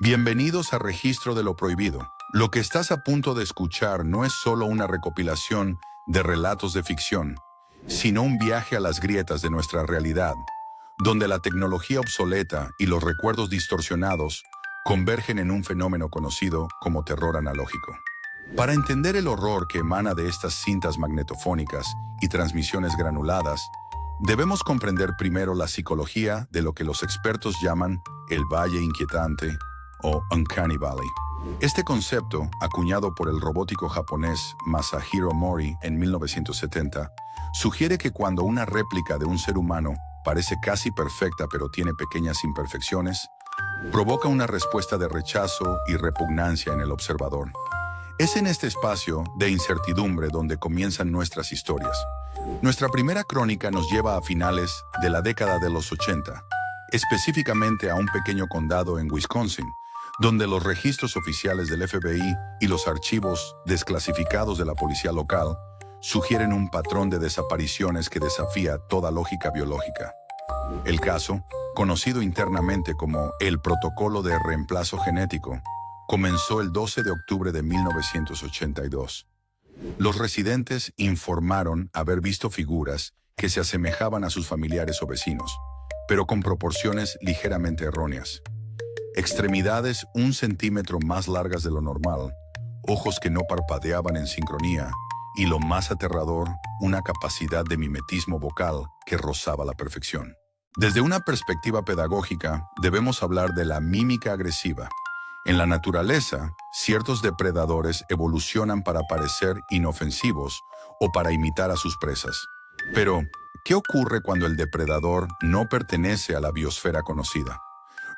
Bienvenidos a Registro de lo Prohibido. Lo que estás a punto de escuchar no es solo una recopilación de relatos de ficción, sino un viaje a las grietas de nuestra realidad, donde la tecnología obsoleta y los recuerdos distorsionados convergen en un fenómeno conocido como terror analógico. Para entender el horror que emana de estas cintas magnetofónicas y transmisiones granuladas, debemos comprender primero la psicología de lo que los expertos llaman el Valle Inquietante o Uncanny Valley. Este concepto, acuñado por el robótico japonés Masahiro Mori en 1970, sugiere que cuando una réplica de un ser humano parece casi perfecta pero tiene pequeñas imperfecciones, provoca una respuesta de rechazo y repugnancia en el observador. Es en este espacio de incertidumbre donde comienzan nuestras historias. Nuestra primera crónica nos lleva a finales de la década de los 80, específicamente a un pequeño condado en Wisconsin, donde los registros oficiales del FBI y los archivos desclasificados de la policía local sugieren un patrón de desapariciones que desafía toda lógica biológica. El caso, conocido internamente como el Protocolo de Reemplazo Genético, comenzó el 12 de octubre de 1982. Los residentes informaron haber visto figuras que se asemejaban a sus familiares o vecinos, pero con proporciones ligeramente erróneas. Extremidades 1 centímetro más largas de lo normal, ojos que no parpadeaban en sincronía y, lo más aterrador, una capacidad de mimetismo vocal que rozaba la perfección. Desde una perspectiva pedagógica, debemos hablar de la mímica agresiva. En la naturaleza, ciertos depredadores evolucionan para parecer inofensivos o para imitar a sus presas. Pero, ¿qué ocurre cuando el depredador no pertenece a la biosfera conocida?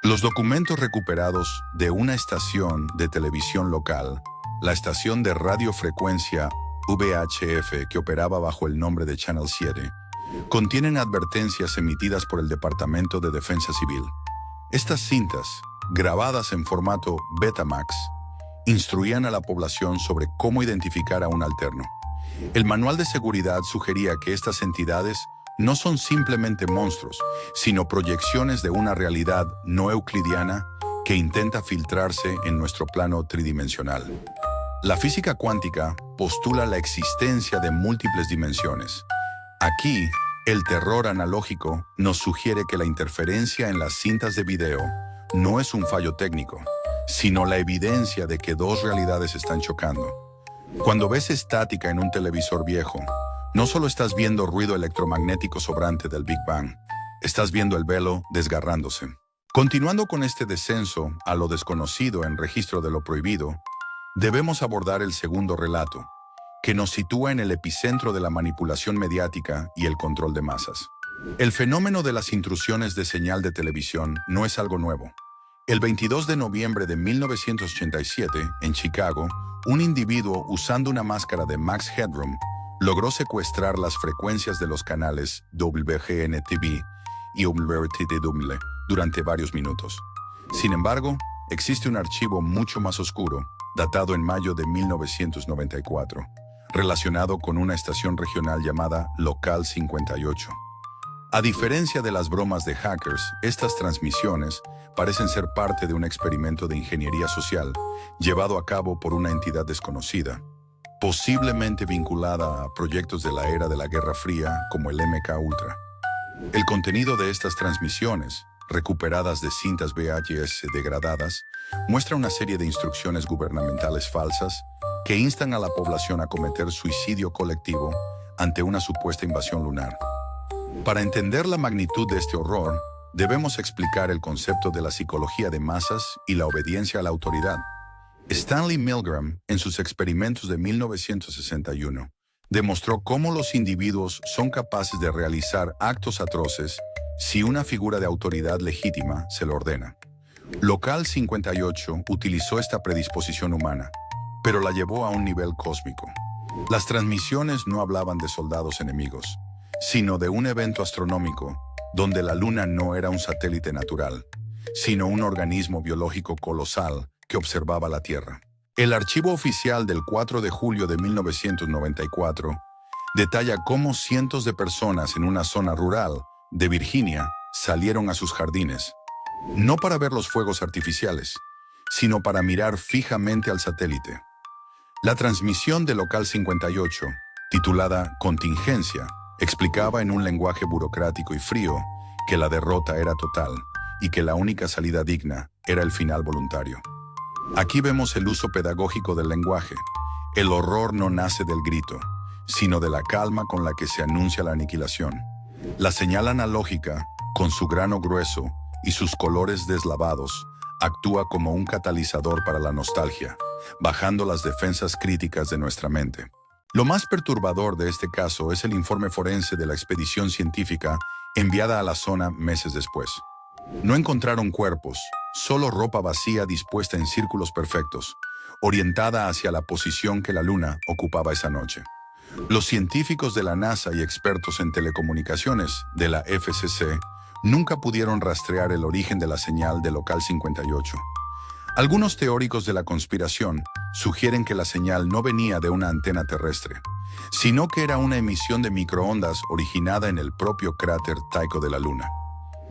Los documentos recuperados de una estación de televisión local, la estación de radiofrecuencia VHF que operaba bajo el nombre de Channel 7, contienen advertencias emitidas por el Departamento de Defensa Civil. Estas cintas, grabadas en formato Betamax, instruían a la población sobre cómo identificar a un alterno. El manual de seguridad sugería que estas entidades no son simplemente monstruos, sino proyecciones de una realidad no euclidiana que intenta filtrarse en nuestro plano tridimensional. La física cuántica postula la existencia de múltiples dimensiones. Aquí, el terror analógico nos sugiere que la interferencia en las cintas de video no es un fallo técnico, sino la evidencia de que dos realidades están chocando. Cuando ves estática en un televisor viejo, no solo estás viendo ruido electromagnético sobrante del Big Bang, estás viendo el velo desgarrándose. Continuando con este descenso a lo desconocido en Registro de lo Prohibido, debemos abordar el segundo relato, que nos sitúa en el epicentro de la manipulación mediática y el control de masas. El fenómeno de las intrusiones de señal de televisión no es algo nuevo. El 22 de noviembre de 1987, en Chicago, un individuo usando una máscara de Max Headroom logró secuestrar las frecuencias de los canales WGN-TV y WRTW durante varios minutos. Sin embargo, existe un archivo mucho más oscuro, datado en mayo de 1994, relacionado con una estación regional llamada Local 58. A diferencia de las bromas de hackers, estas transmisiones parecen ser parte de un experimento de ingeniería social llevado a cabo por una entidad desconocida, posiblemente vinculada a proyectos de la era de la Guerra Fría como el MK Ultra. El contenido de estas transmisiones, recuperadas de cintas VHS degradadas, muestra una serie de instrucciones gubernamentales falsas que instan a la población a cometer suicidio colectivo ante una supuesta invasión lunar. Para entender la magnitud de este horror, debemos explicar el concepto de la psicología de masas y la obediencia a la autoridad. Stanley Milgram, en sus experimentos de 1961, demostró cómo los individuos son capaces de realizar actos atroces si una figura de autoridad legítima se lo ordena. Local 58 utilizó esta predisposición humana, pero la llevó a un nivel cósmico. Las transmisiones no hablaban de soldados enemigos, sino de un evento astronómico donde la Luna no era un satélite natural, sino un organismo biológico colosal que observaba la Tierra. El archivo oficial del 4 de julio de 1994 detalla cómo cientos de personas en una zona rural de Virginia salieron a sus jardines, no para ver los fuegos artificiales, sino para mirar fijamente al satélite. La transmisión de Local 58, titulada Contingencia, explicaba en un lenguaje burocrático y frío que la derrota era total y que la única salida digna era el final voluntario. Aquí vemos el uso pedagógico del lenguaje. El horror no nace del grito, sino de la calma con la que se anuncia la aniquilación. La señal analógica, con su grano grueso y sus colores deslavados, actúa como un catalizador para la nostalgia, bajando las defensas críticas de nuestra mente. Lo más perturbador de este caso es el informe forense de la expedición científica enviada a la zona meses después. No encontraron cuerpos, solo ropa vacía dispuesta en círculos perfectos, orientada hacia la posición que la Luna ocupaba esa noche. Los científicos de la NASA y expertos en telecomunicaciones de la FCC nunca pudieron rastrear el origen de la señal de Local 58. Algunos teóricos de la conspiración sugieren que la señal no venía de una antena terrestre, sino que era una emisión de microondas originada en el propio cráter Tycho de la Luna.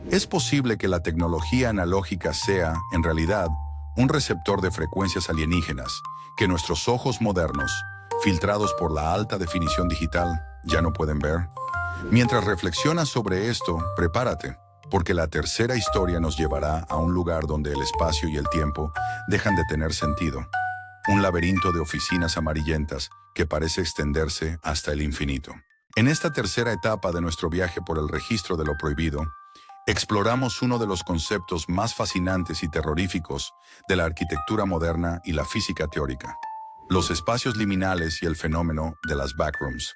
Es posible que la tecnología analógica sea, en realidad, un receptor de frecuencias alienígenas que nuestros ojos modernos, filtrados por la alta definición digital, ya no pueden ver. Mientras reflexionas sobre esto, prepárate, porque la tercera historia nos llevará a un lugar donde el espacio y el tiempo dejan de tener sentido. Un laberinto de oficinas amarillentas que parece extenderse hasta el infinito. En esta tercera etapa de nuestro viaje por el registro de lo prohibido, exploramos uno de los conceptos más fascinantes y terroríficos de la arquitectura moderna y la física teórica: los espacios liminales y el fenómeno de las backrooms.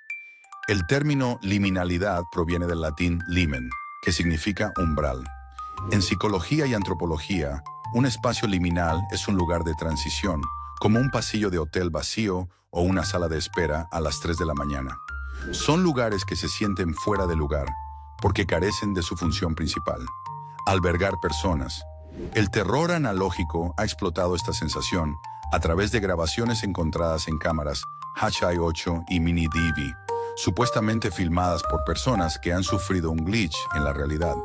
El término liminalidad proviene del latín limen, que significa umbral. En psicología y antropología, un espacio liminal es un lugar de transición, como un pasillo de hotel vacío o una sala de espera a las 3 de la mañana. Son lugares que se sienten fuera de lugar, porque carecen de su función principal: albergar personas. El terror analógico ha explotado esta sensación a través de grabaciones encontradas en cámaras HI-8 y Mini-DV, supuestamente filmadas por personas que han sufrido un glitch en la realidad.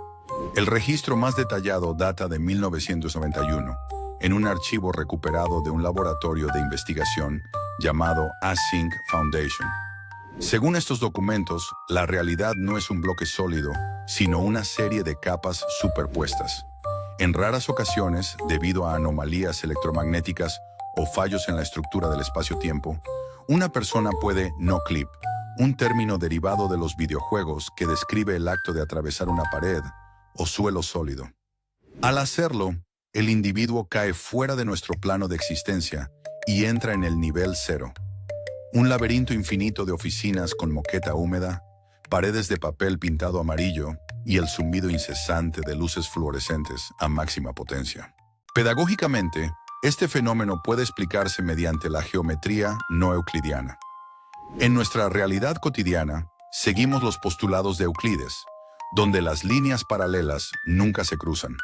El registro más detallado data de 1991, en un archivo recuperado de un laboratorio de investigación llamado Async Foundation. Según estos documentos, la realidad no es un bloque sólido, sino una serie de capas superpuestas. En raras ocasiones, debido a anomalías electromagnéticas o fallos en la estructura del espacio-tiempo, una persona puede no-clip, un término derivado de los videojuegos que describe el acto de atravesar una pared o suelo sólido. Al hacerlo, el individuo cae fuera de nuestro plano de existencia y entra en el nivel cero. Un laberinto infinito de oficinas con moqueta húmeda, paredes de papel pintado amarillo y el zumbido incesante de luces fluorescentes a máxima potencia. Pedagógicamente, este fenómeno puede explicarse mediante la geometría no euclidiana. En nuestra realidad cotidiana, seguimos los postulados de Euclides, donde las líneas paralelas nunca se cruzan.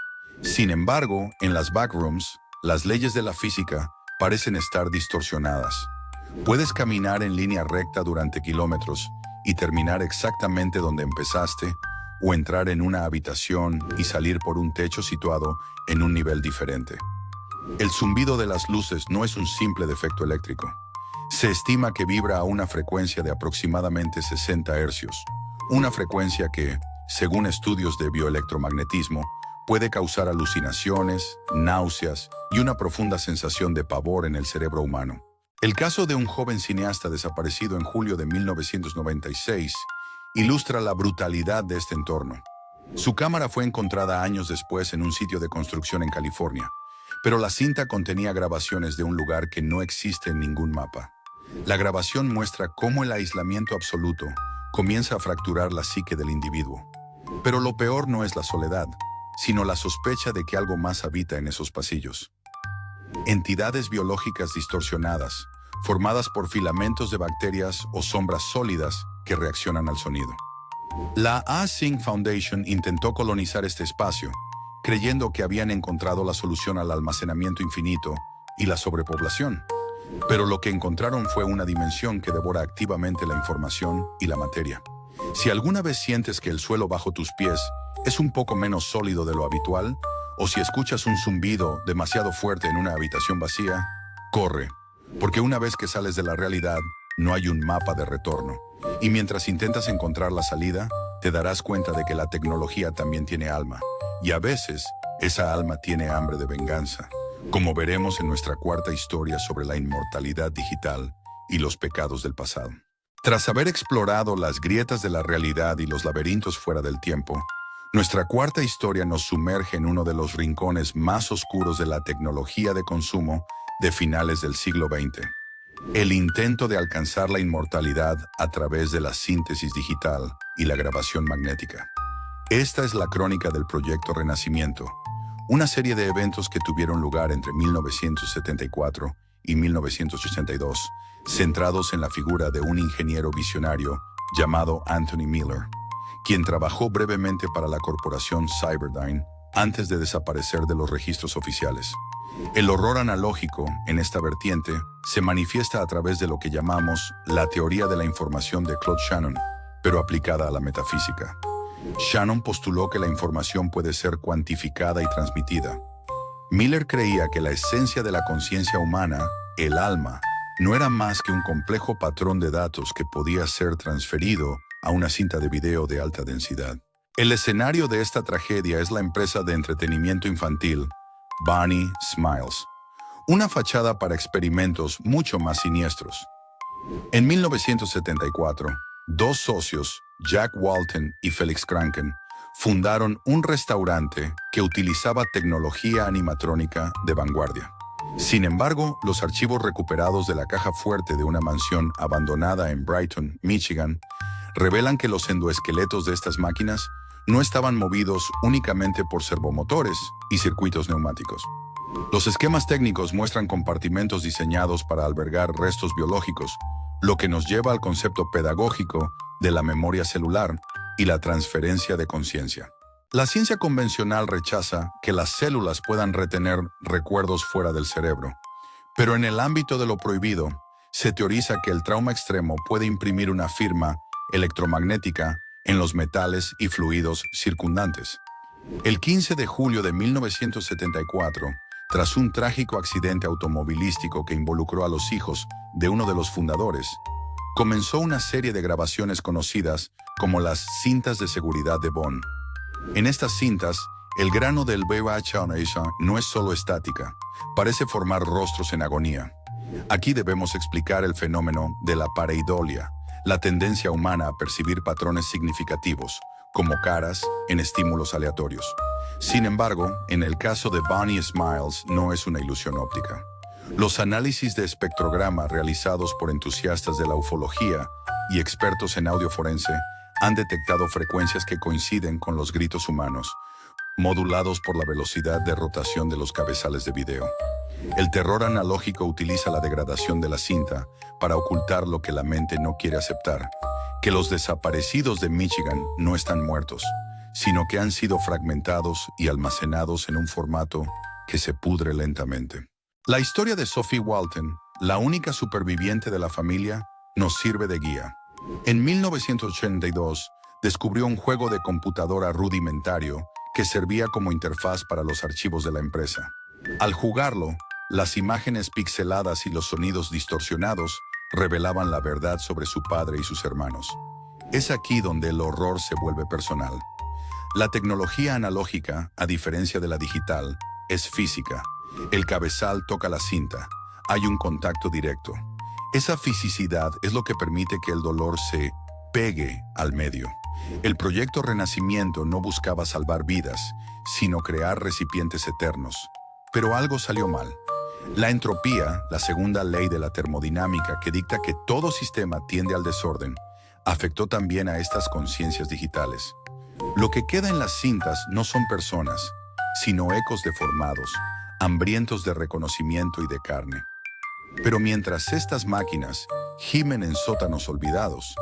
Sin embargo, en las backrooms, las leyes de la física parecen estar distorsionadas. Puedes caminar en línea recta durante kilómetros y terminar exactamente donde empezaste, o entrar en una habitación y salir por un techo situado en un nivel diferente. El zumbido de las luces no es un simple defecto eléctrico. Se estima que vibra a una frecuencia de aproximadamente 60 hercios, una frecuencia que, según estudios de bioelectromagnetismo, puede causar alucinaciones, náuseas y una profunda sensación de pavor en el cerebro humano. El caso de un joven cineasta desaparecido en julio de 1996 ilustra la brutalidad de este entorno. Su cámara fue encontrada años después en un sitio de construcción en California, pero la cinta contenía grabaciones de un lugar que no existe en ningún mapa. La grabación muestra cómo el aislamiento absoluto comienza a fracturar la psique del individuo. Pero lo peor no es la soledad, sino la sospecha de que algo más habita en esos pasillos. Entidades biológicas distorsionadas, formadas por filamentos de bacterias o sombras sólidas que reaccionan al sonido. La Async Foundation intentó colonizar este espacio, creyendo que habían encontrado la solución al almacenamiento infinito y la sobrepoblación. Pero lo que encontraron fue una dimensión que devora activamente la información y la materia. Si alguna vez sientes que el suelo bajo tus pies es un poco menos sólido de lo habitual, o si escuchas un zumbido demasiado fuerte en una habitación vacía, corre, porque una vez que sales de la realidad, no hay un mapa de retorno. Y mientras intentas encontrar la salida, te darás cuenta de que la tecnología también tiene alma, y a veces esa alma tiene hambre de venganza, como veremos en nuestra cuarta historia sobre la inmortalidad digital y los pecados del pasado. Tras haber explorado las grietas de la realidad y los laberintos fuera del tiempo, nuestra cuarta historia nos sumerge en uno de los rincones más oscuros de la tecnología de consumo de finales del siglo XX. El intento de alcanzar la inmortalidad a través de la síntesis digital y la grabación magnética. Esta es la crónica del Proyecto Renacimiento, una serie de eventos que tuvieron lugar entre 1974 y 1982, centrados en la figura de un ingeniero visionario llamado Anthony Miller, quien trabajó brevemente para la corporación Cyberdyne antes de desaparecer de los registros oficiales. El horror analógico en esta vertiente se manifiesta a través de lo que llamamos la teoría de la información de Claude Shannon, pero aplicada a la metafísica. Shannon postuló que la información puede ser cuantificada y transmitida. Miller creía que la esencia de la conciencia humana, el alma, no era más que un complejo patrón de datos que podía ser transferido a una cinta de video de alta densidad. El escenario de esta tragedia es la empresa de entretenimiento infantil Bonnie Smiles, una fachada para experimentos mucho más siniestros. En 1974, dos socios, Jack Walton y Felix Kranken, fundaron un restaurante que utilizaba tecnología animatrónica de vanguardia. Sin embargo, los archivos recuperados de la caja fuerte de una mansión abandonada en Brighton, Michigan, revelan que los endoesqueletos de estas máquinas no estaban movidos únicamente por servomotores y circuitos neumáticos. Los esquemas técnicos muestran compartimentos diseñados para albergar restos biológicos, lo que nos lleva al concepto pedagógico de la memoria celular y la transferencia de conciencia. La ciencia convencional rechaza que las células puedan retener recuerdos fuera del cerebro, pero en el ámbito de lo prohibido, se teoriza que el trauma extremo puede imprimir una firma electromagnética en los metales y fluidos circundantes. El 15 de julio de 1974, tras un trágico accidente automovilístico que involucró a los hijos de uno de los fundadores, comenzó una serie de grabaciones conocidas como las cintas de seguridad de Bond. En estas cintas, el grano del VHS no es solo estática, parece formar rostros en agonía. Aquí debemos explicar el fenómeno de la pareidolia, la tendencia humana a percibir patrones significativos, como caras, en estímulos aleatorios. Sin embargo, en el caso de Bonnie Smiles no es una ilusión óptica. Los análisis de espectrograma realizados por entusiastas de la ufología y expertos en audio forense han detectado frecuencias que coinciden con los gritos humanos, modulados por la velocidad de rotación de los cabezales de video. El terror analógico utiliza la degradación de la cinta para ocultar lo que la mente no quiere aceptar, que los desaparecidos de Michigan no están muertos, sino que han sido fragmentados y almacenados en un formato que se pudre lentamente. La historia de Sophie Walton, la única superviviente de la familia, nos sirve de guía. En 1982, descubrió un juego de computadora rudimentario que servía como interfaz para los archivos de la empresa. Al jugarlo, las imágenes pixeladas y los sonidos distorsionados revelaban la verdad sobre su padre y sus hermanos. Es aquí donde el horror se vuelve personal. La tecnología analógica, a diferencia de la digital, es física. El cabezal toca la cinta. Hay un contacto directo. Esa fisicidad es lo que permite que el dolor se pegue al medio. El proyecto Renacimiento no buscaba salvar vidas, sino crear recipientes eternos. Pero algo salió mal. La entropía, la segunda ley de la termodinámica que dicta que todo sistema tiende al desorden, afectó también a estas conciencias digitales. Lo que queda en las cintas no son personas, sino ecos deformados, hambrientos de reconocimiento y de carne. Pero mientras estas máquinas gimen en sótanos olvidados,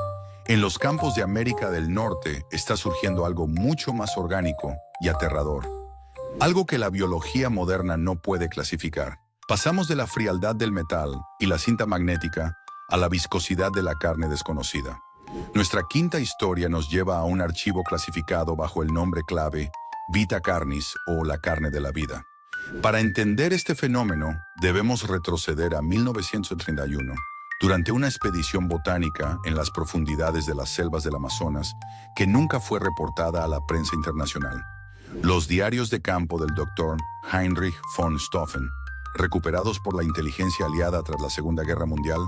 en los campos de América del Norte está surgiendo algo mucho más orgánico y aterrador. Algo que la biología moderna no puede clasificar. Pasamos de la frialdad del metal y la cinta magnética a la viscosidad de la carne desconocida. Nuestra quinta historia nos lleva a un archivo clasificado bajo el nombre clave Vita Carnis o la carne de la vida. Para entender este fenómeno, debemos retroceder a 1931, durante una expedición botánica en las profundidades de las selvas del Amazonas que nunca fue reportada a la prensa internacional. Los diarios de campo del Dr. Heinrich von Stauffen, recuperados por la inteligencia aliada tras la Segunda Guerra Mundial,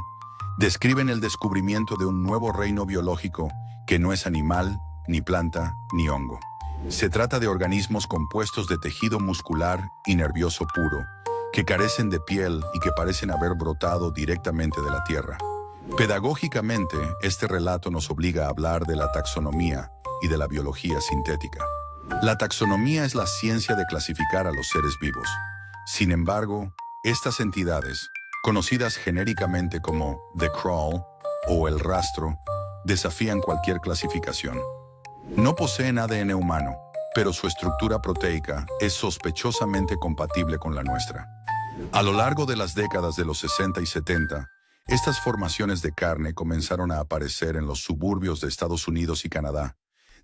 describen el descubrimiento de un nuevo reino biológico que no es animal, ni planta, ni hongo. Se trata de organismos compuestos de tejido muscular y nervioso puro, que carecen de piel y que parecen haber brotado directamente de la tierra. Pedagógicamente, este relato nos obliga a hablar de la taxonomía y de la biología sintética. La taxonomía es la ciencia de clasificar a los seres vivos. Sin embargo, estas entidades, conocidas genéricamente como The Crawl o el rastro, desafían cualquier clasificación. No poseen ADN humano, pero su estructura proteica es sospechosamente compatible con la nuestra. A lo largo de las décadas de los 60 y 70, estas formaciones de carne comenzaron a aparecer en los suburbios de Estados Unidos y Canadá,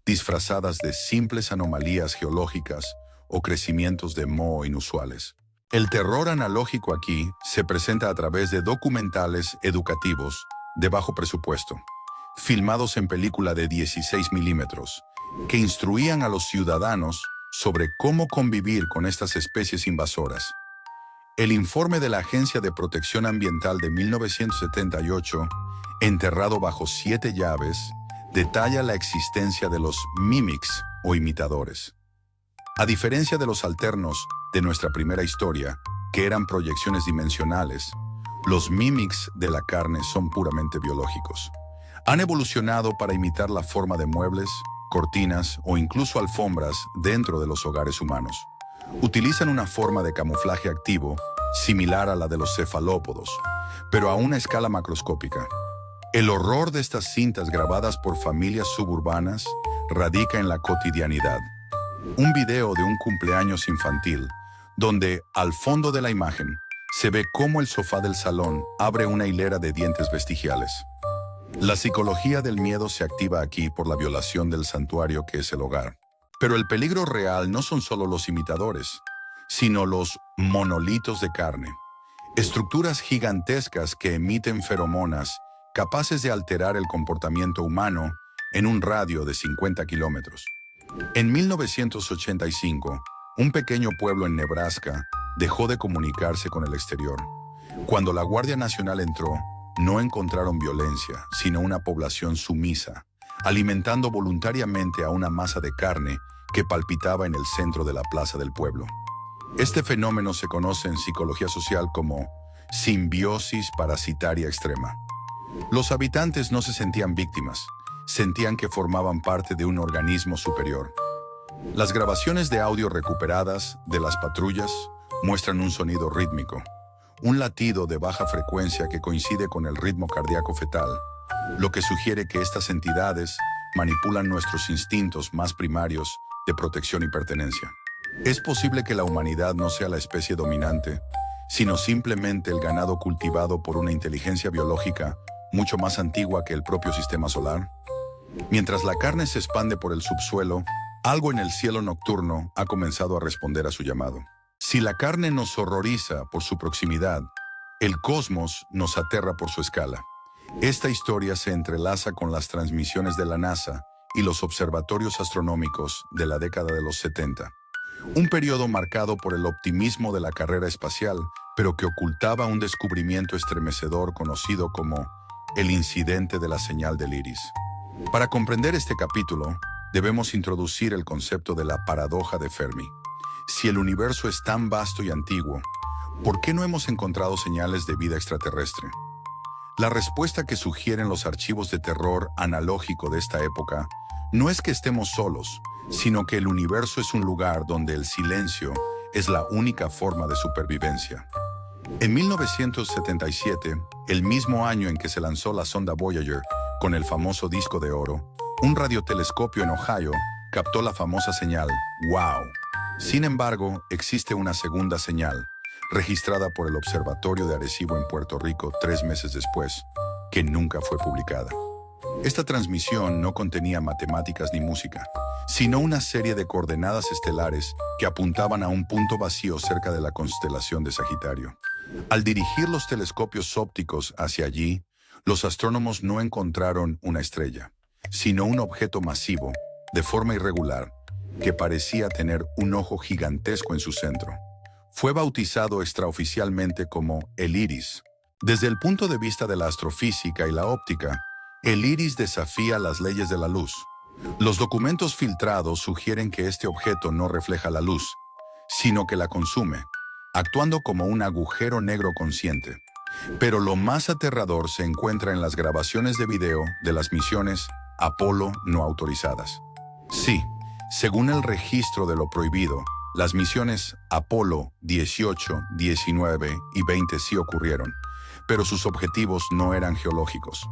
disfrazadas de simples anomalías geológicas o crecimientos de moho inusuales. El terror analógico aquí se presenta a través de documentales educativos de bajo presupuesto, filmados en película de 16 milímetros, que instruían a los ciudadanos sobre cómo convivir con estas especies invasoras. El informe de la Agencia de Protección Ambiental de 1978, enterrado bajo 7 llaves, detalla la existencia de los mimics o imitadores. A diferencia de los alternos de nuestra primera historia, que eran proyecciones dimensionales, los mimics de la carne son puramente biológicos. Han evolucionado para imitar la forma de muebles, cortinas o incluso alfombras dentro de los hogares humanos. Utilizan una forma de camuflaje activo similar a la de los cefalópodos, pero a una escala macroscópica. El horror de estas cintas grabadas por familias suburbanas radica en la cotidianidad. Un video de un cumpleaños infantil, donde, al fondo de la imagen, se ve cómo el sofá del salón abre una hilera de dientes vestigiales. La psicología del miedo se activa aquí por la violación del santuario que es el hogar. Pero el peligro real no son solo los imitadores, sino los monolitos de carne, estructuras gigantescas que emiten feromonas capaces de alterar el comportamiento humano en un radio de 50 kilómetros. En 1985, un pequeño pueblo en Nebraska dejó de comunicarse con el exterior. Cuando la Guardia Nacional entró, no encontraron violencia, sino una población sumisa, alimentando voluntariamente a una masa de carne que palpitaba en el centro de la plaza del pueblo. Este fenómeno se conoce en psicología social como simbiosis parasitaria extrema. Los habitantes no se sentían víctimas, sentían que formaban parte de un organismo superior. Las grabaciones de audio recuperadas de las patrullas muestran un sonido rítmico, un latido de baja frecuencia que coincide con el ritmo cardíaco fetal, lo que sugiere que estas entidades manipulan nuestros instintos más primarios de protección y pertenencia. Es posible que la humanidad no sea la especie dominante, sino simplemente el ganado cultivado por una inteligencia biológica mucho más antigua que el propio sistema solar. Mientras la carne se expande por el subsuelo, algo en el cielo nocturno ha comenzado a responder a su llamado. Si la carne nos horroriza por su proximidad, el cosmos nos aterra por su escala. Esta historia se entrelaza con las transmisiones de la NASA y los observatorios astronómicos de la década de los 70. Un periodo marcado por el optimismo de la carrera espacial, pero que ocultaba un descubrimiento estremecedor conocido como el incidente de la señal del iris. Para comprender este capítulo, debemos introducir el concepto de la paradoja de Fermi. Si el universo es tan vasto y antiguo, ¿por qué no hemos encontrado señales de vida extraterrestre? La respuesta que sugieren los archivos de terror analógico de esta época no es que estemos solos, sino que el universo es un lugar donde el silencio es la única forma de supervivencia. En 1977, el mismo año en que se lanzó la sonda Voyager con el famoso disco de oro, un radiotelescopio en Ohio captó la famosa señal ¡Wow! Sin embargo, existe una segunda señal, registrada por el Observatorio de Arecibo en Puerto Rico 3 meses después, que nunca fue publicada. Esta transmisión no contenía matemáticas ni música, sino una serie de coordenadas estelares que apuntaban a un punto vacío cerca de la constelación de Sagitario. Al dirigir los telescopios ópticos hacia allí, los astrónomos no encontraron una estrella, sino un objeto masivo, de forma irregular, que parecía tener un ojo gigantesco en su centro. Fue bautizado extraoficialmente como el iris. Desde el punto de vista de la astrofísica y la óptica, el iris desafía las leyes de la luz. Los documentos filtrados sugieren que este objeto no refleja la luz, sino que la consume, actuando como un agujero negro consciente. Pero lo más aterrador se encuentra en las grabaciones de video de las misiones Apolo no autorizadas. Sí, según el registro de lo prohibido, las misiones Apolo 18, 19 y 20 sí ocurrieron, pero sus objetivos no eran geológicos.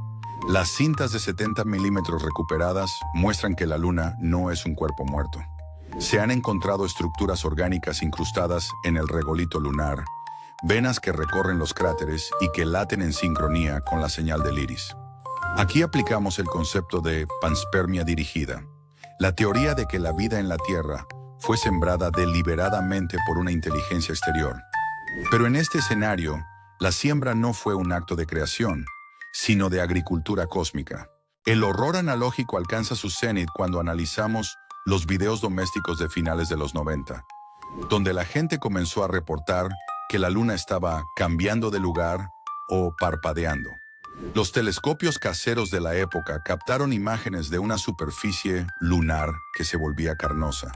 Las cintas de 70 milímetros recuperadas muestran que la Luna no es un cuerpo muerto. Se han encontrado estructuras orgánicas incrustadas en el regolito lunar, venas que recorren los cráteres y que laten en sincronía con la señal del iris. Aquí aplicamos el concepto de panspermia dirigida, la teoría de que la vida en la Tierra fue sembrada deliberadamente por una inteligencia exterior. Pero en este escenario, la siembra no fue un acto de creación, sino de agricultura cósmica. El horror analógico alcanza su cenit cuando analizamos los videos domésticos de finales de los 90, donde la gente comenzó a reportar que la Luna estaba cambiando de lugar o parpadeando. Los telescopios caseros de la época captaron imágenes de una superficie lunar que se volvía carnosa,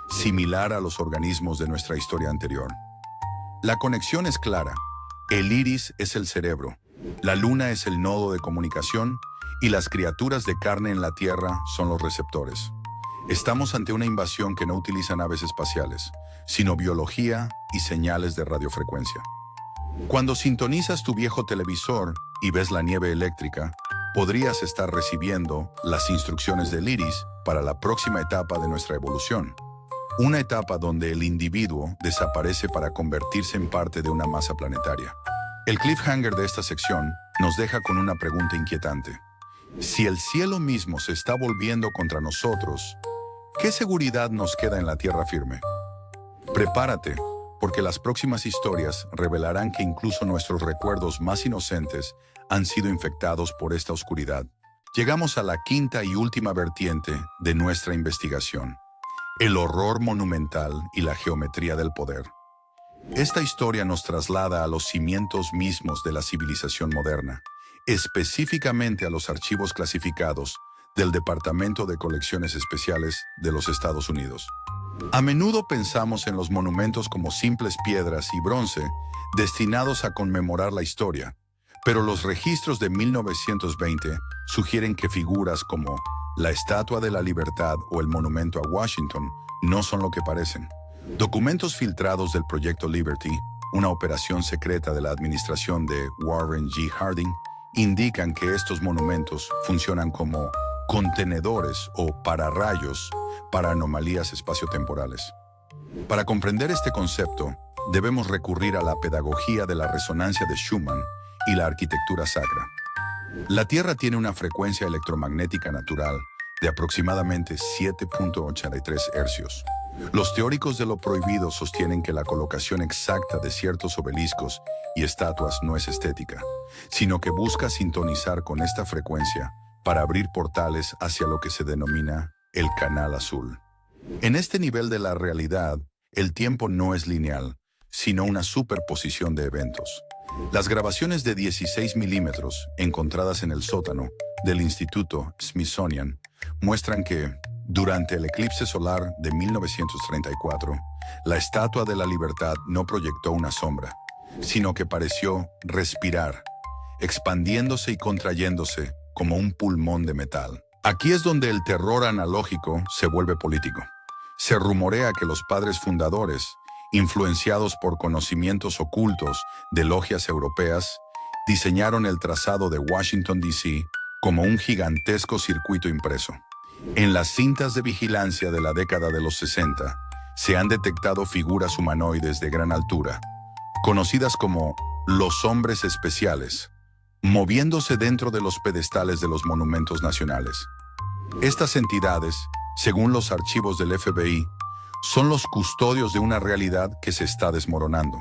similar a los organismos de nuestra historia anterior. La conexión es clara. El iris es el cerebro, la Luna es el nodo de comunicación y las criaturas de carne en la Tierra son los receptores. Estamos ante una invasión que no utiliza naves espaciales, sino biología y señales de radiofrecuencia. Cuando sintonizas tu viejo televisor y ves la nieve eléctrica, podrías estar recibiendo las instrucciones del iris para la próxima etapa de nuestra evolución. Una etapa donde el individuo desaparece para convertirse en parte de una masa planetaria. El cliffhanger de esta sección nos deja con una pregunta inquietante. Si el cielo mismo se está volviendo contra nosotros, ¿qué seguridad nos queda en la tierra firme? Prepárate, porque las próximas historias revelarán que incluso nuestros recuerdos más inocentes han sido infectados por esta oscuridad. Llegamos a la quinta y última vertiente de nuestra investigación: el horror monumental y la geometría del poder. Esta historia nos traslada a los cimientos mismos de la civilización moderna, específicamente a los archivos clasificados del Departamento de Colecciones Especiales de los Estados Unidos. A menudo pensamos en los monumentos como simples piedras y bronce destinados a conmemorar la historia, pero los registros de 1920 sugieren que figuras como la Estatua de la Libertad o el monumento a Washington no son lo que parecen. Documentos filtrados del Proyecto Liberty, una operación secreta de la administración de Warren G. Harding, indican que estos monumentos funcionan como contenedores o pararrayos para anomalías espaciotemporales. Para comprender este concepto, debemos recurrir a la pedagogía de la resonancia de Schumann y la arquitectura sacra. La Tierra tiene una frecuencia electromagnética natural de aproximadamente 7.83 hercios. Los teóricos de lo prohibido sostienen que la colocación exacta de ciertos obeliscos y estatuas no es estética, sino que busca sintonizar con esta frecuencia para abrir portales hacia lo que se denomina el Canal Azul. En este nivel de la realidad, el tiempo no es lineal, sino una superposición de eventos. Las grabaciones de 16 milímetros encontradas en el sótano del Instituto Smithsonian muestran que, durante el eclipse solar de 1934, la Estatua de la Libertad no proyectó una sombra, sino que pareció respirar, expandiéndose y contrayéndose como un pulmón de metal. Aquí es donde el terror analógico se vuelve político. Se rumorea que los padres fundadores, influenciados por conocimientos ocultos de logias europeas, diseñaron el trazado de Washington, D.C. como un gigantesco circuito impreso. En las cintas de vigilancia de la década de los 60, se han detectado figuras humanoides de gran altura, conocidas como los hombres especiales moviéndose dentro de los pedestales de los monumentos nacionales. Estas entidades, según los archivos del FBI, son los custodios de una realidad que se está desmoronando.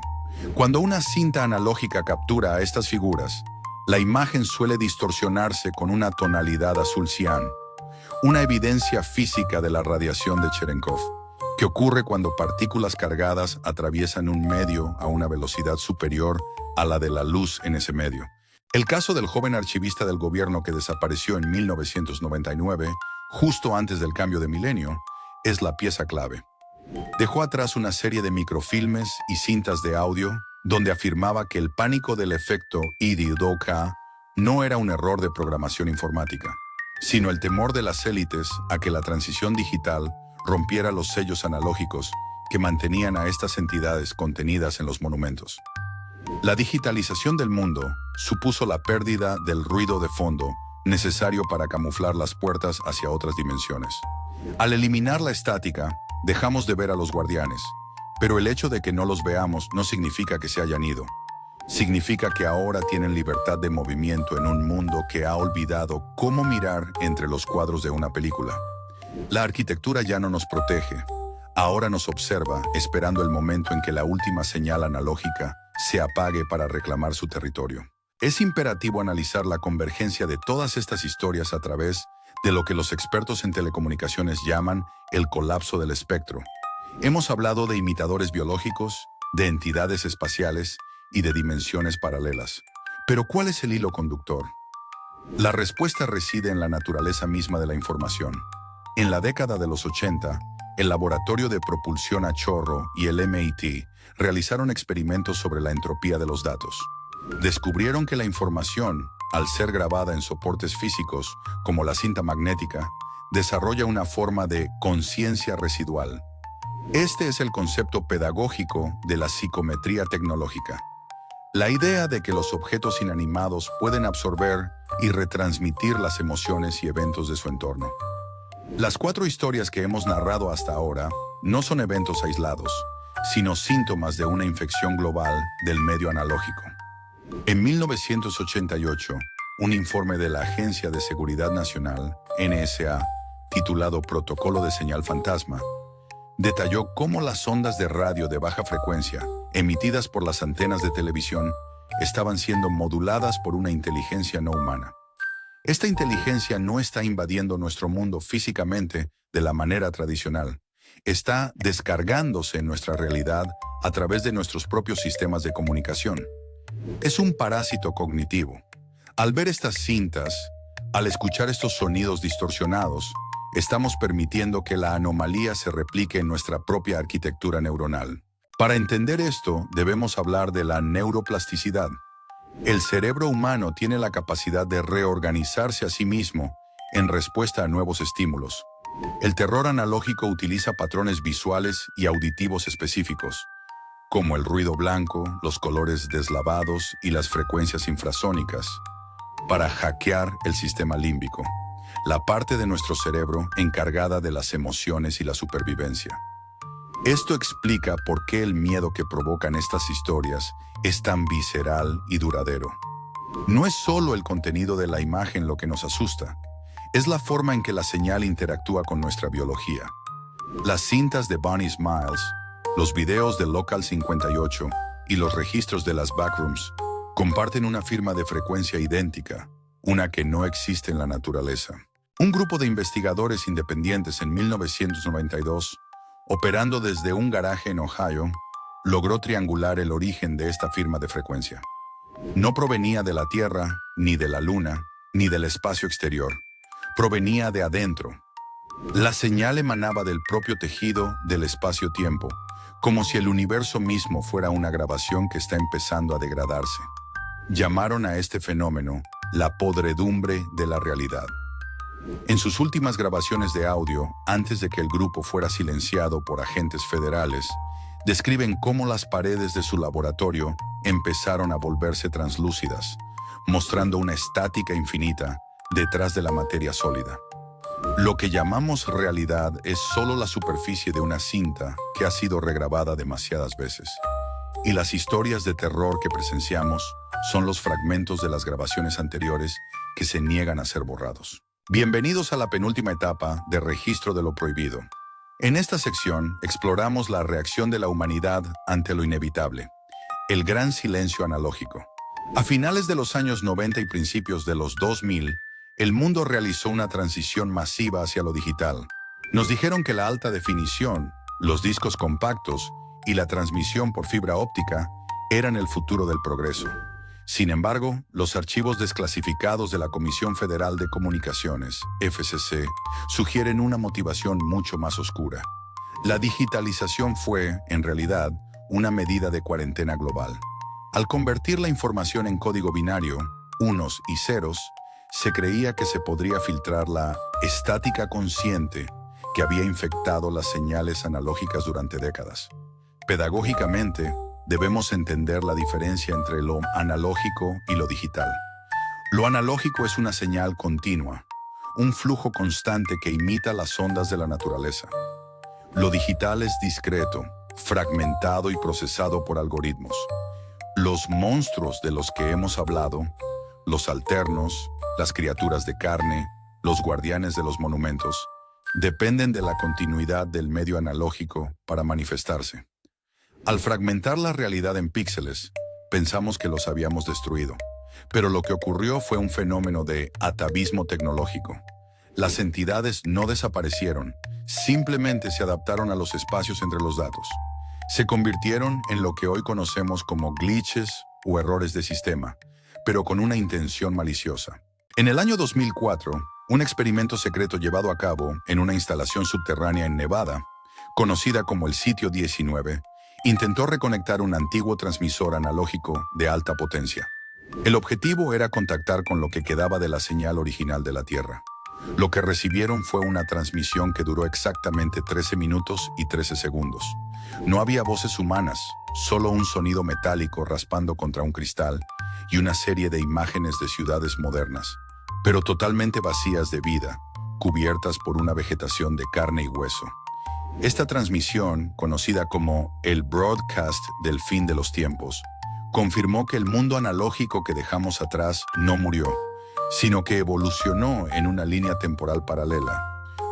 Cuando una cinta analógica captura a estas figuras, la imagen suele distorsionarse con una tonalidad azul cian, una evidencia física de la radiación de Cherenkov, que ocurre cuando partículas cargadas atraviesan un medio a una velocidad superior a la de la luz en ese medio. El caso del joven archivista del gobierno que desapareció en 1999, justo antes del cambio de milenio, es la pieza clave. Dejó atrás una serie de microfilmes y cintas de audio donde afirmaba que el pánico del efecto Idi-Do-Ka no era un error de programación informática, sino el temor de las élites a que la transición digital rompiera los sellos analógicos que mantenían a estas entidades contenidas en los monumentos. La digitalización del mundo supuso la pérdida del ruido de fondo necesario para camuflar las puertas hacia otras dimensiones. Al eliminar la estática, dejamos de ver a los guardianes, pero el hecho de que no los veamos no significa que se hayan ido. Significa que ahora tienen libertad de movimiento en un mundo que ha olvidado cómo mirar entre los cuadros de una película. La arquitectura ya no nos protege. Ahora nos observa, esperando el momento en que la última señal analógica se apague para reclamar su territorio. Es imperativo analizar la convergencia de todas estas historias a través de lo que los expertos en telecomunicaciones llaman el colapso del espectro. Hemos hablado de imitadores biológicos, de entidades espaciales y de dimensiones paralelas. Pero ¿cuál es el hilo conductor? La respuesta reside en la naturaleza misma de la información. En la década de los 80, el Laboratorio de Propulsión a Chorro y el MIT realizaron experimentos sobre la entropía de los datos. Descubrieron que la información, al ser grabada en soportes físicos, como la cinta magnética, desarrolla una forma de conciencia residual. Este es el concepto pedagógico de la psicometría tecnológica. La idea de que los objetos inanimados pueden absorber y retransmitir las emociones y eventos de su entorno. Las 4 historias que hemos narrado hasta ahora no son eventos aislados, sino síntomas de una infección global del medio analógico. En 1988, un informe de la Agencia de Seguridad Nacional, NSA, titulado Protocolo de Señal Fantasma, detalló cómo las ondas de radio de baja frecuencia, emitidas por las antenas de televisión, estaban siendo moduladas por una inteligencia no humana. Esta inteligencia no está invadiendo nuestro mundo físicamente de la manera tradicional. Está descargándose en nuestra realidad a través de nuestros propios sistemas de comunicación. Es un parásito cognitivo. Al ver estas cintas, al escuchar estos sonidos distorsionados, estamos permitiendo que la anomalía se replique en nuestra propia arquitectura neuronal. Para entender esto, debemos hablar de la neuroplasticidad. El cerebro humano tiene la capacidad de reorganizarse a sí mismo en respuesta a nuevos estímulos. El terror analógico utiliza patrones visuales y auditivos específicos, como el ruido blanco, los colores deslavados y las frecuencias infrasónicas, para hackear el sistema límbico, la parte de nuestro cerebro encargada de las emociones y la supervivencia. Esto explica por qué el miedo que provocan estas historias es tan visceral y duradero. No es solo el contenido de la imagen lo que nos asusta, es la forma en que la señal interactúa con nuestra biología. Las cintas de Bonnie Smiles, los videos de Local 58 y los registros de las backrooms comparten una firma de frecuencia idéntica, una que no existe en la naturaleza. Un grupo de investigadores independientes en 1992, operando desde un garaje en Ohio, logró triangular el origen de esta firma de frecuencia. No provenía de la Tierra, ni de la Luna, ni del espacio exterior. Provenía de adentro. La señal emanaba del propio tejido del espacio-tiempo, como si el universo mismo fuera una grabación que está empezando a degradarse. Llamaron a este fenómeno la podredumbre de la realidad. En sus últimas grabaciones de audio, antes de que el grupo fuera silenciado por agentes federales, describen cómo las paredes de su laboratorio empezaron a volverse translúcidas, mostrando una estática infinita detrás de la materia sólida. Lo que llamamos realidad es solo la superficie de una cinta que ha sido regrabada demasiadas veces. Y las historias de terror que presenciamos son los fragmentos de las grabaciones anteriores que se niegan a ser borrados. Bienvenidos a la penúltima etapa de Registro de lo Prohibido. En esta sección exploramos la reacción de la humanidad ante lo inevitable, el gran silencio analógico. A finales de los años 90 y principios de los 2000, el mundo realizó una transición masiva hacia lo digital. Nos dijeron que la alta definición, los discos compactos y la transmisión por fibra óptica eran el futuro del progreso. Sin embargo, los archivos desclasificados de la Comisión Federal de Comunicaciones, FCC, sugieren una motivación mucho más oscura. La digitalización fue, en realidad, una medida de cuarentena global. Al convertir la información en código binario, unos y ceros, se creía que se podría filtrar la estática consciente que había infectado las señales analógicas durante décadas. Pedagógicamente, debemos entender la diferencia entre lo analógico y lo digital. Lo analógico es una señal continua, un flujo constante que imita las ondas de la naturaleza. Lo digital es discreto, fragmentado y procesado por algoritmos. Los monstruos de los que hemos hablado, los alternos, las criaturas de carne, los guardianes de los monumentos, dependen de la continuidad del medio analógico para manifestarse. Al fragmentar la realidad en píxeles, pensamos que los habíamos destruido, pero lo que ocurrió fue un fenómeno de atavismo tecnológico. Las entidades no desaparecieron, simplemente se adaptaron a los espacios entre los datos. Se convirtieron en lo que hoy conocemos como glitches o errores de sistema, pero con una intención maliciosa. En el año 2004, un experimento secreto llevado a cabo en una instalación subterránea en Nevada, conocida como el Sitio 19, intentó reconectar un antiguo transmisor analógico de alta potencia. El objetivo era contactar con lo que quedaba de la señal original de la Tierra. Lo que recibieron fue una transmisión que duró exactamente 13 minutos y 13 segundos. No había voces humanas, solo un sonido metálico raspando contra un cristal y una serie de imágenes de ciudades modernas, pero totalmente vacías de vida, cubiertas por una vegetación de carne y hueso. Esta transmisión, conocida como el broadcast del fin de los tiempos, confirmó que el mundo analógico que dejamos atrás no murió, sino que evolucionó en una línea temporal paralela,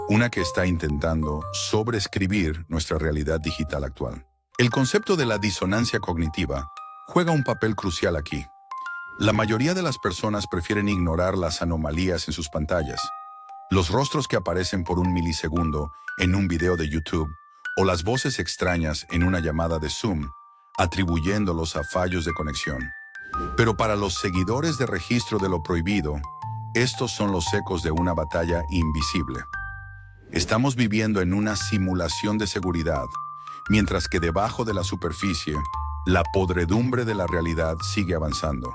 una que está intentando sobreescribir nuestra realidad digital actual. El concepto de la disonancia cognitiva juega un papel crucial aquí. La mayoría de las personas prefieren ignorar las anomalías en sus pantallas, los rostros que aparecen por un milisegundo en un video de YouTube o las voces extrañas en una llamada de Zoom, atribuyéndolos a fallos de conexión. Pero para los seguidores de Registro de lo Prohibido, estos son los ecos de una batalla invisible. Estamos viviendo en una simulación de seguridad, mientras que debajo de la superficie, la podredumbre de la realidad sigue avanzando.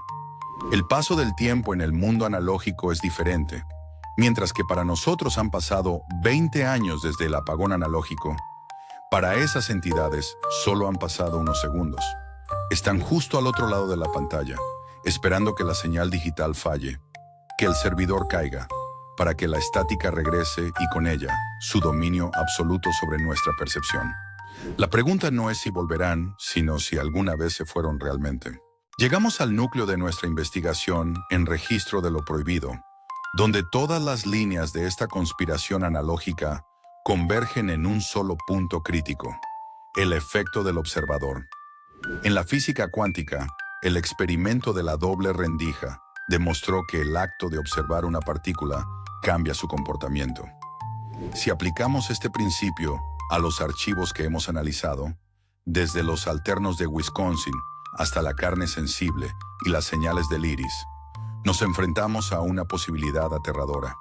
El paso del tiempo en el mundo analógico es diferente. Mientras que para nosotros han pasado 20 años desde el apagón analógico, para esas entidades solo han pasado unos segundos. Están justo al otro lado de la pantalla, esperando que la señal digital falle, que el servidor caiga, para que la estática regrese y con ella su dominio absoluto sobre nuestra percepción. La pregunta no es si volverán, sino si alguna vez se fueron realmente. Llegamos al núcleo de nuestra investigación en Registro de lo Prohibido, donde todas las líneas de esta conspiración analógica convergen en un solo punto crítico: el efecto del observador. En la física cuántica, el experimento de la doble rendija demostró que el acto de observar una partícula cambia su comportamiento. Si aplicamos este principio a los archivos que hemos analizado, desde los alternos de Wisconsin hasta la carne sensible y las señales del iris, nos enfrentamos a una posibilidad aterradora.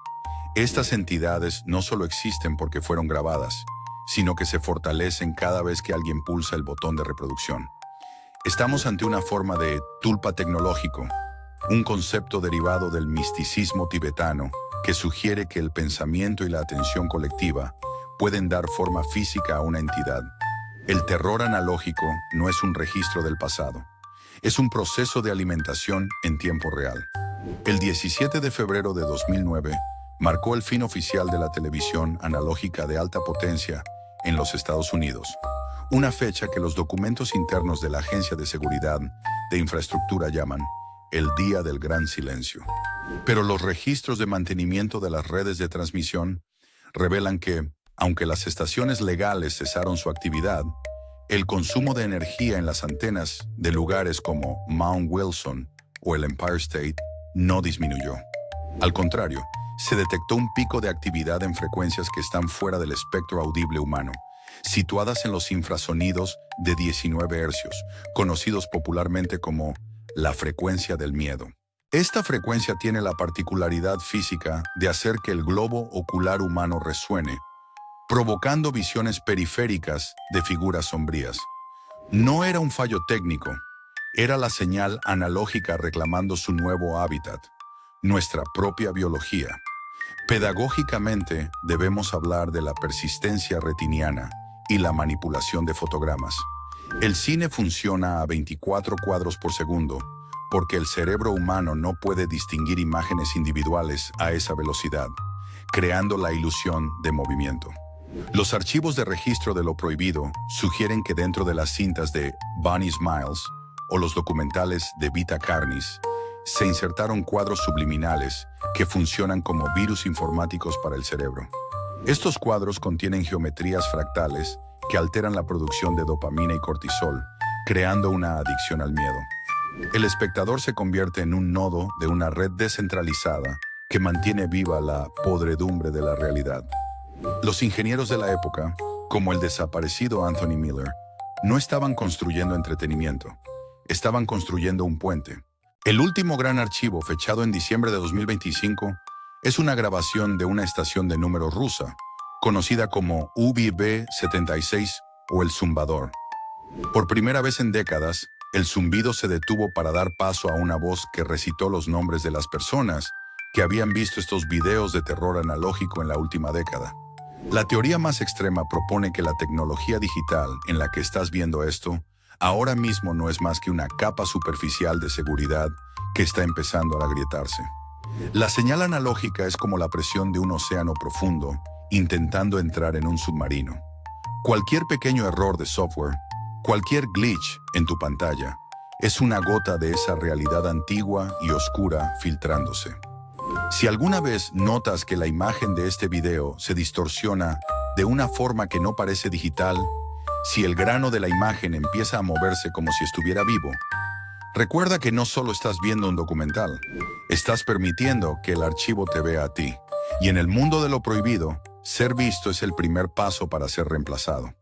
Estas entidades no solo existen porque fueron grabadas, sino que se fortalecen cada vez que alguien pulsa el botón de reproducción. Estamos ante una forma de tulpa tecnológico, un concepto derivado del misticismo tibetano que sugiere que el pensamiento y la atención colectiva pueden dar forma física a una entidad. El terror analógico no es un registro del pasado, es un proceso de alimentación en tiempo real. El 17 de febrero de 2009 marcó el fin oficial de la televisión analógica de alta potencia en los Estados Unidos, una fecha que los documentos internos de la Agencia de Seguridad de Infraestructura llaman el día del gran silencio. Pero los registros de mantenimiento de las redes de transmisión revelan que, aunque las estaciones legales cesaron su actividad, el consumo de energía en las antenas de lugares como Mount Wilson o el Empire State no disminuyó. Al contrario, se detectó un pico de actividad en frecuencias que están fuera del espectro audible humano, situadas en los infrasonidos de 19 hercios, conocidos popularmente como la frecuencia del miedo. Esta frecuencia tiene la particularidad física de hacer que el globo ocular humano resuene, provocando visiones periféricas de figuras sombrías. No era un fallo técnico, era la señal analógica reclamando su nuevo hábitat, nuestra propia biología. Pedagógicamente debemos hablar de la persistencia retiniana y la manipulación de fotogramas. El cine funciona a 24 cuadros por segundo porque el cerebro humano no puede distinguir imágenes individuales a esa velocidad, creando la ilusión de movimiento. Los archivos de registro de lo prohibido sugieren que dentro de las cintas de Bonnie Smiles o los documentales de Vita Carnis se insertaron cuadros subliminales que funcionan como virus informáticos para el cerebro. Estos cuadros contienen geometrías fractales que alteran la producción de dopamina y cortisol, creando una adicción al miedo. El espectador se convierte en un nodo de una red descentralizada que mantiene viva la podredumbre de la realidad. Los ingenieros de la época, como el desaparecido Anthony Miller, no estaban construyendo entretenimiento, estaban construyendo un puente. El último gran archivo, fechado en diciembre de 2025, es una grabación de una estación de números rusa, conocida como UBB-76 o el zumbador. Por primera vez en décadas, el zumbido se detuvo para dar paso a una voz que recitó los nombres de las personas que habían visto estos videos de terror analógico en la última década. La teoría más extrema propone que la tecnología digital en la que estás viendo esto ahora mismo no es más que una capa superficial de seguridad que está empezando a agrietarse. La señal analógica es como la presión de un océano profundo intentando entrar en un submarino. Cualquier pequeño error de software, cualquier glitch en tu pantalla, es una gota de esa realidad antigua y oscura filtrándose. Si alguna vez notas que la imagen de este video se distorsiona de una forma que no parece digital, si el grano de la imagen empieza a moverse como si estuviera vivo, recuerda que no solo estás viendo un documental, estás permitiendo que el archivo te vea a ti. Y en el mundo de lo prohibido, ser visto es el primer paso para ser reemplazado.